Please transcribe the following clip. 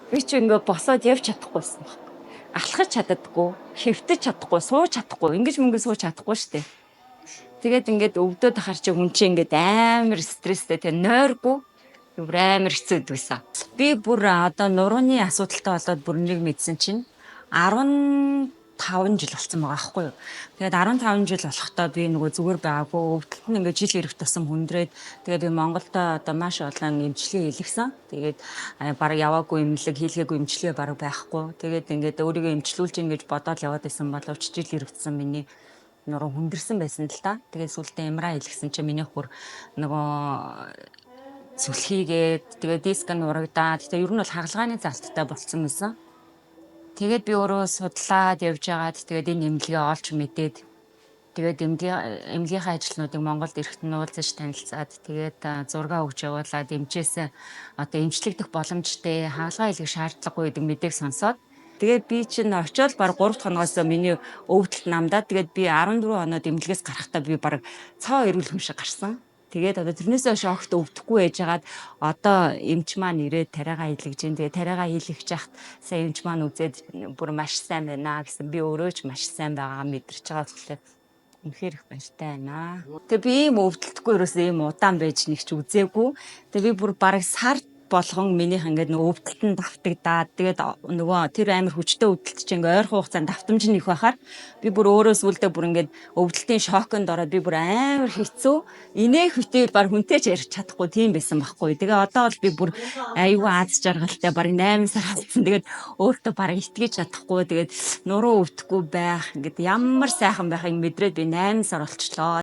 Би ч ингээ босоод явж чадахгүйсэн баг. Алхаж чаддаггүй, хэвтэж чадахгүй, сууж чадахгүй, ингэж мөнгө сууж чадахгүй штэ. Тэгээд ингээд өвдөд ахаар чи хүн чинь ингээд амар стресстэй тэг нойргүй бүр амар хэцүү байсан. Би бүр одоо нурууны асуудалтай болоод бүр нэг мэдсэн чинь 15 жил болсон байгаа байхгүй юу. Тэгээд 15 жил болохдоо би нөгөө зүгээр байгаагүй өвдөлт нь ингээд жил ирэх тусам хүндрээд тэгээд би Монголд одоо маш олон эмчилгээ хийлгсэн. Тэгээд баг яваагүй эмнэлэг хийлгээгүй эмчилгээ баг байхгүй. Тэгээд ингээд өөрийгөө эмчлүүлж ийн гэж бодоод яваад байсан боловч жил ирвдсэн миний нуруу хүндэрсэн байсан л та. Тэгээд сүлдээ эмра хийлгсэн чинь миний хөр нөгөө сүлхийгээд тэгээд диск нь урагдаад тэгээд ер нь бол хагалгааны залттай болцсон байсан. Тэгээд би өөрөө судлаад явж байгаад тэгээд энэ эмнэлгээ олж мэдээд тэгээд эмнэлгийнхаа ажлуудыг Монголд эрэхтэн уулзаж танилцаад тэгээд зураг өгж явуулаад эмчээс одоо эмчлэгдэх боломжтой хаалгаа хийх шаардлагагүй гэдэг мэдээг сонсоод тэгээд би чинь очиод баг 3 хоногоос миний өвдөлт намдаад тэгээд би 14 хоноод эмнэлгээс гарахдаа би баг цоо эрүүл хүн шиг гарсан. Тэгээд одоо тэрнээсээ хойш огт өвдөхгүй байжгаад одоо эмч маань ирээд тариагаа хийлгэж дээ. Тэгээд тариагаа хийлгэж яхад сая эмч маань үзээд бүр маш сайн байна гэсэн би өөрөө ч маш сайн байгаа мэдэрч байгаа болохоор үнэхээр их баяртай байна. Тэгээ би ийм өвдөлтгүй ерөөсөө ийм удаан байж нэг ч үзээгүй. Тэгээ би бүр бараг сар болгон минийх ингээд нөгөө өвдөлтөнд давтагдаад тэгээд нөгөө тэр амар хүчтэй өвдөлт чинь ингээд ойрхон хугацаанд давтамж нь их байхаар би бүр өөрөө сүулдэ бүр ингээд өвдөлтийн шоконд ороод би бүр амар хэцүү инээх хөтөл баг хүнтэй ч ярьж чадахгүй тийм байсан байхгүй. Тэгээ одоо бол би бүр аюу аз жаргалтай баг 8 сар болсон. Тэгээд өөртөө баг итгэж чадахгүй тэгээд нуруу өвдөхгүй байх ингээд ямар сайхан байхыг мэдрээд би 8 сар болчлоо.